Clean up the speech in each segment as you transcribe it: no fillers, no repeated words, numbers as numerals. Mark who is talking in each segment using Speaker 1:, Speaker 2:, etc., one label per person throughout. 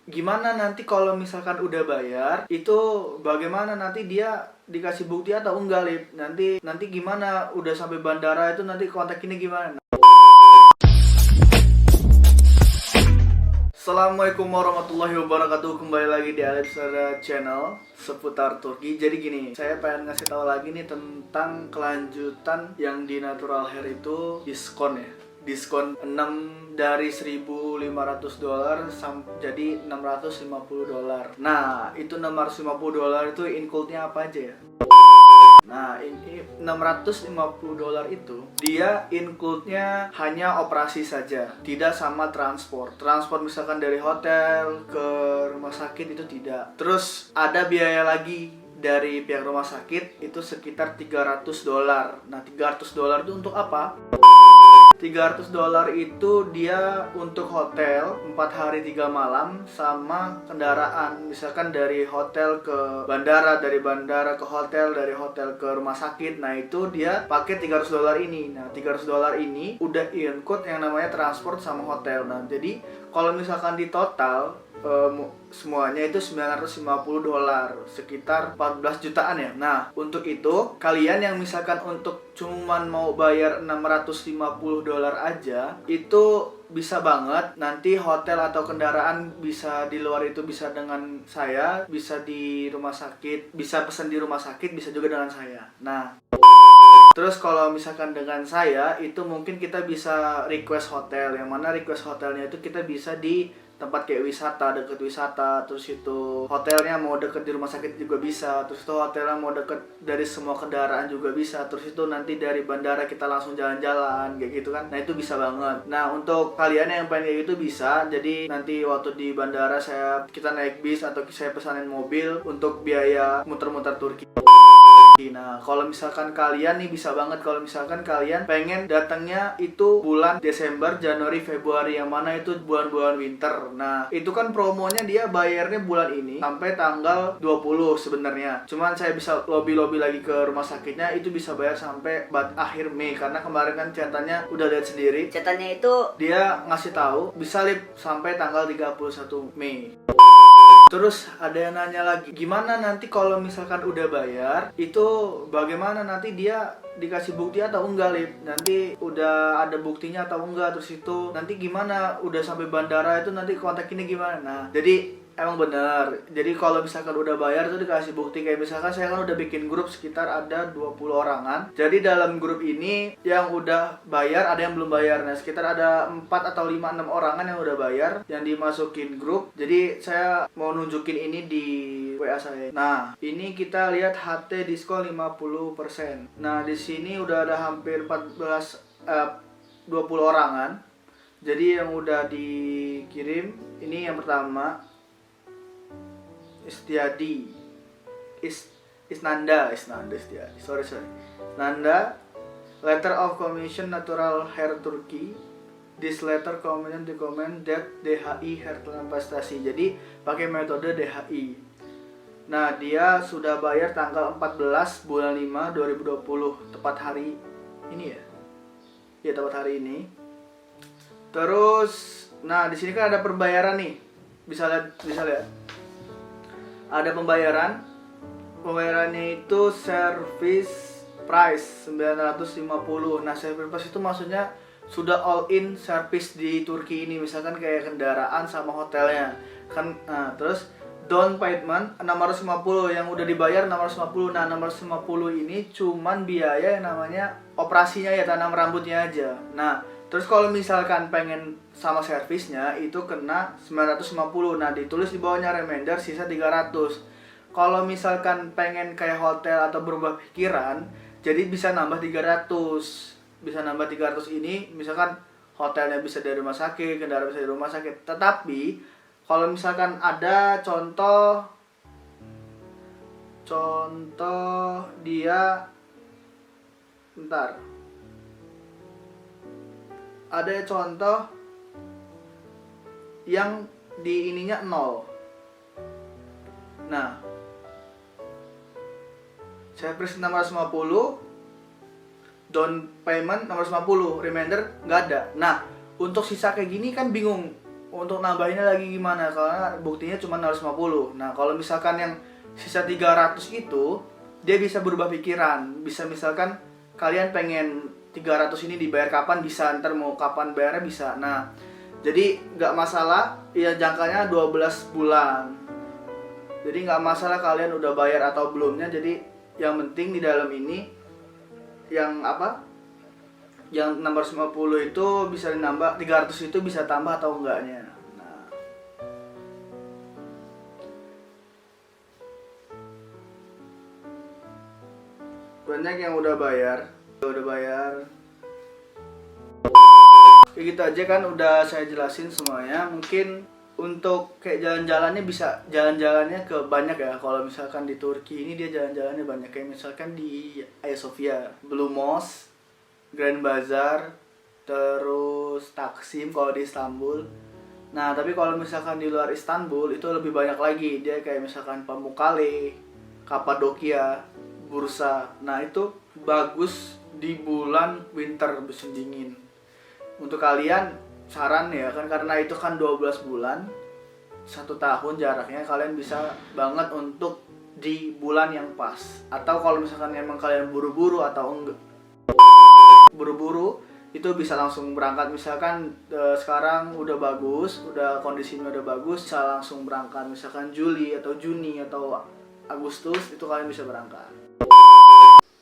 Speaker 1: gimana nanti kalau misalkan udah bayar, itu bagaimana nanti dia dikasih bukti atau enggak, Lip? Nanti gimana udah sampai bandara itu nanti kontak ini gimana? Assalamualaikum warahmatullahi wabarakatuh. Kembali lagi di Alexandra Channel seputar Turki. Jadi gini, saya pengen ngasih tahu lagi nih tentang kelanjutan yang di Natural Hair itu diskon ya. Diskon 6 dari $1.500 jadi $650. Nah, itu $650 itu include-nya apa aja ya? Nah, ini $650 itu dia include-nya hanya operasi saja, tidak sama transport. Transport misalkan dari hotel ke rumah sakit itu tidak. Terus ada biaya lagi dari pihak rumah sakit itu sekitar $300. Nah, $300 itu untuk apa? $300 itu dia untuk hotel 4 hari 3 malam sama kendaraan. Misalkan dari hotel ke bandara, dari bandara ke hotel, dari hotel ke rumah sakit. Nah, itu dia pakai $300 ini. Nah, $300 ini udah include yang namanya transport sama hotel. Nah, jadi kalau misalkan di total semuanya itu $950, sekitar 14 jutaan ya. Nah, untuk itu kalian yang misalkan untuk cuman mau bayar $650 aja, itu bisa banget nanti hotel atau kendaraan bisa di luar itu bisa dengan saya, bisa di rumah sakit, bisa pesan di rumah sakit, bisa juga dengan saya. Nah, terus kalau misalkan dengan saya itu mungkin kita bisa request hotel, yang mana request hotelnya itu kita bisa di tempat kayak wisata, deket wisata. Terus itu hotelnya mau deket di rumah sakit juga bisa. Terus itu hotelnya mau deket dari semua kendaraan juga bisa. Terus itu nanti dari bandara kita langsung jalan-jalan kayak gitu kan. Nah, itu bisa banget. Nah, untuk kalian yang pengen kayak gitu bisa. Jadi nanti waktu di bandara kita naik bis atau saya pesanin mobil untuk biaya muter-muter Turki. Nah, kalau misalkan kalian nih bisa banget kalau misalkan kalian pengen datangnya itu bulan Desember, Januari, Februari, yang mana itu bulan-bulan winter. Nah, itu kan promonya dia bayarnya bulan ini sampai tanggal 20 sebenarnya. Cuman saya bisa lobby-lobby lagi ke rumah sakitnya, itu bisa bayar sampai akhir Mei, karena kemarin kan catatannya udah lihat sendiri.
Speaker 2: Catatannya itu
Speaker 1: Dia ngasih tahu bisa Lip sampai tanggal 31 Mei. Terus ada yang nanya lagi, gimana nanti kalau misalkan udah bayar, itu bagaimana nanti dia dikasih bukti atau enggak, Lip? Nanti udah ada buktinya atau enggak, terus itu nanti gimana udah sampai bandara itu nanti kontak ini gimana? Nah, jadi emang bener. Jadi kalau misalkan udah bayar itu dikasih bukti. Kayak misalkan saya kan udah bikin grup sekitar ada 20 orangan. Jadi dalam grup ini yang udah bayar ada yang belum bayar. Nah, sekitar ada 4 atau 5, 6 orangan yang udah bayar yang dimasukin grup. Jadi saya mau nunjukin ini di WA saya. Nah, ini kita lihat HT diskon 50%. Nah, di sini udah ada hampir 20 orangan. Jadi yang udah dikirim ini yang pertama Istiadi Isnanda Istiadi. Sorry. Nanda, letter of commission Natural Hair Turkey. This letter commission recommend that DHI Hair Transplantation. Jadi pakai metode DHI. Nah, dia sudah bayar tanggal 14 bulan 5 2020, tepat hari ini ya. Ya, tepat hari ini. Terus, nah di sini kan ada perbayaran nih. Bisa lihat. Ada pembayaran. Pembayarannya itu service price 950. Nah, service price itu maksudnya sudah all in service di Turki ini, misalkan kayak kendaraan sama hotelnya. Kan terus down payment 650, yang udah dibayar 650. Nah, 650 ini cuman biaya yang namanya operasinya ya, tanam rambutnya aja. Nah, terus kalau misalkan pengen sama servisnya itu kena 950. Nah, ditulis di bawahnya reminder sisa 300. Kalau misalkan pengen kayak hotel atau berubah pikiran, jadi bisa nambah 300. Bisa nambah 300 ini, misalkan hotelnya bisa dari rumah sakit, kendaraan bisa dari rumah sakit. Tetapi kalau misalkan ada contoh dia ada contoh yang di ininya 0. Nah, service 650, down payment 650, remainder nggak ada. Nah, untuk sisa kayak gini kan bingung. untuk nambahinnya lagi gimana, karena buktinya cuma 250. Nah kalau misalkan yang sisa 300 itu dia bisa berubah pikiran, bisa misalkan kalian pengen 300 ini dibayar kapan bisa, ntar mau kapan bayarnya bisa. Nah jadi nggak masalah ya, jangkanya 12 bulan. Jadi nggak masalah kalian udah bayar atau belumnya. Jadi yang penting di dalam ini yang apa, yang 650 itu bisa dinambah, 300 itu bisa tambah atau enggaknya. Nah, banyak yang udah bayar. Kayak gitu aja kan, udah saya jelasin semuanya. Mungkin untuk kayak jalan-jalannya bisa jalan-jalannya ke banyak ya. Kalau misalkan di Turki ini dia jalan-jalannya banyak, kayak misalkan di Hagia Sophia, Blue Mosque, Grand Bazaar, terus Taksim kalau di Istanbul. Nah tapi kalau misalkan di luar Istanbul itu lebih banyak lagi, dia kayak misalkan Pamukkale, Kapadokia, Bursa. Nah itu bagus di bulan winter, musim dingin. Untuk kalian saran ya kan, karena itu kan 12 bulan, 1 tahun jaraknya, kalian bisa banget untuk di bulan yang pas. Atau kalau misalkan emang kalian buru-buru atau enggak buru-buru, itu bisa langsung berangkat. Misalkan sekarang udah bagus, udah kondisinya udah bagus, bisa langsung berangkat. Misalkan Juli atau Juni atau Agustus itu kalian bisa berangkat.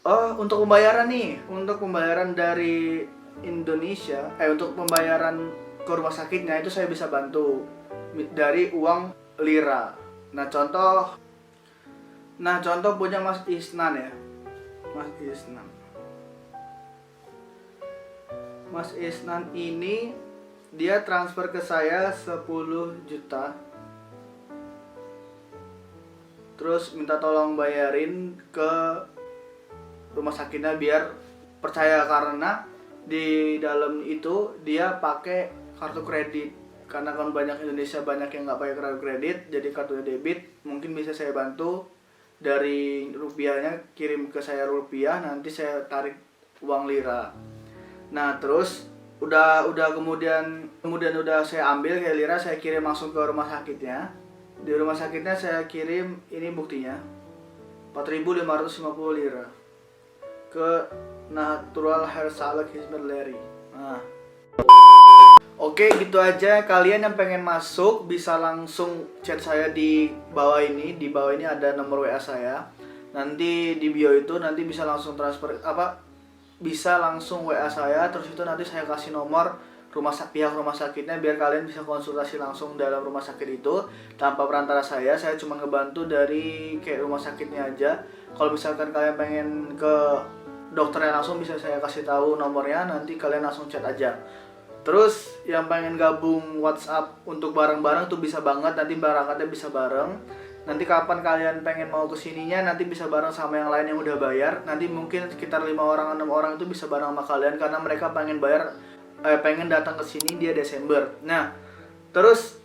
Speaker 1: Oh, untuk pembayaran nih, untuk pembayaran dari Indonesia, untuk pembayaran ke rumah sakitnya itu saya bisa bantu dari uang lira. Nah contoh punya Mas Isnan ya, Mas Isnan ini dia transfer ke saya 10 juta, terus minta tolong bayarin ke rumah sakitnya biar percaya, karena di dalam itu dia pakai kartu kredit. Karena kan banyak Indonesia banyak yang nggak pakai kartu kredit, jadi kartunya debit. Mungkin bisa saya bantu dari rupiahnya, kirim ke saya rupiah, nanti saya tarik uang lira. Nah terus udah kemudian udah saya ambil kayak lira, saya kirim langsung ke rumah sakitnya. Di rumah sakitnya saya kirim ini buktinya 4.550 lira ke Natural Hair Salon Hizmetleri. Nah oke, gitu aja. Kalian yang pengen masuk bisa langsung chat saya di bawah ini. Di bawah ini ada nomor WA saya. Nanti di bio itu nanti bisa langsung transfer bisa langsung WA saya. Terus itu nanti saya kasih nomor pihak rumah sakitnya biar kalian bisa konsultasi langsung dalam rumah sakit itu tanpa perantara saya. Saya cuma ngebantu dari kayak rumah sakitnya aja. Kalau misalkan kalian pengen ke dokternya langsung bisa saya kasih tahu nomornya, nanti kalian langsung chat aja. Terus yang pengen gabung WhatsApp untuk bareng-bareng tuh bisa banget, nanti berangkatnya bisa bareng. Nanti kapan kalian pengen mau kesininya nanti bisa bareng sama yang lain yang udah bayar. Nanti mungkin sekitar 5 orang 6 orang itu bisa bareng sama kalian karena mereka pengen pengen datang ke sini dia Desember. Nah terus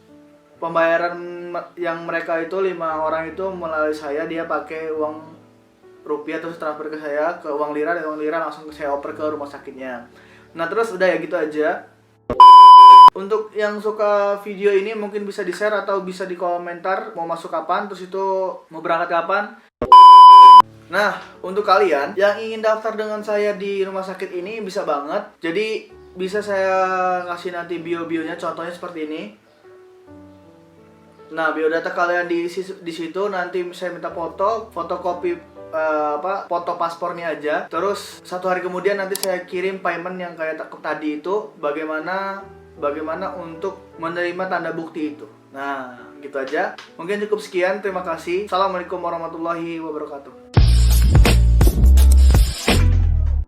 Speaker 1: pembayaran yang mereka itu 5 orang itu melalui saya, dia pakai uang rupiah terus transfer ke saya ke uang lira, dan uang lira langsung saya oper ke rumah sakitnya. Nah terus udah ya gitu aja. Untuk yang suka video ini mungkin bisa di share atau bisa di komentar mau masuk kapan, terus itu mau berangkat kapan. Nah untuk kalian yang ingin daftar dengan saya di rumah sakit ini bisa banget. Jadi bisa saya kasih nanti bio-bionya, contohnya seperti ini. Nah biodata kalian di situ, nanti saya minta fotokopi foto paspornya aja. Terus 1 hari kemudian nanti saya kirim payment yang kayak tadi itu, bagaimana untuk menerima tanda bukti itu. Nah gitu aja, mungkin cukup sekian, terima kasih. Assalamualaikum warahmatullahi wabarakatuh.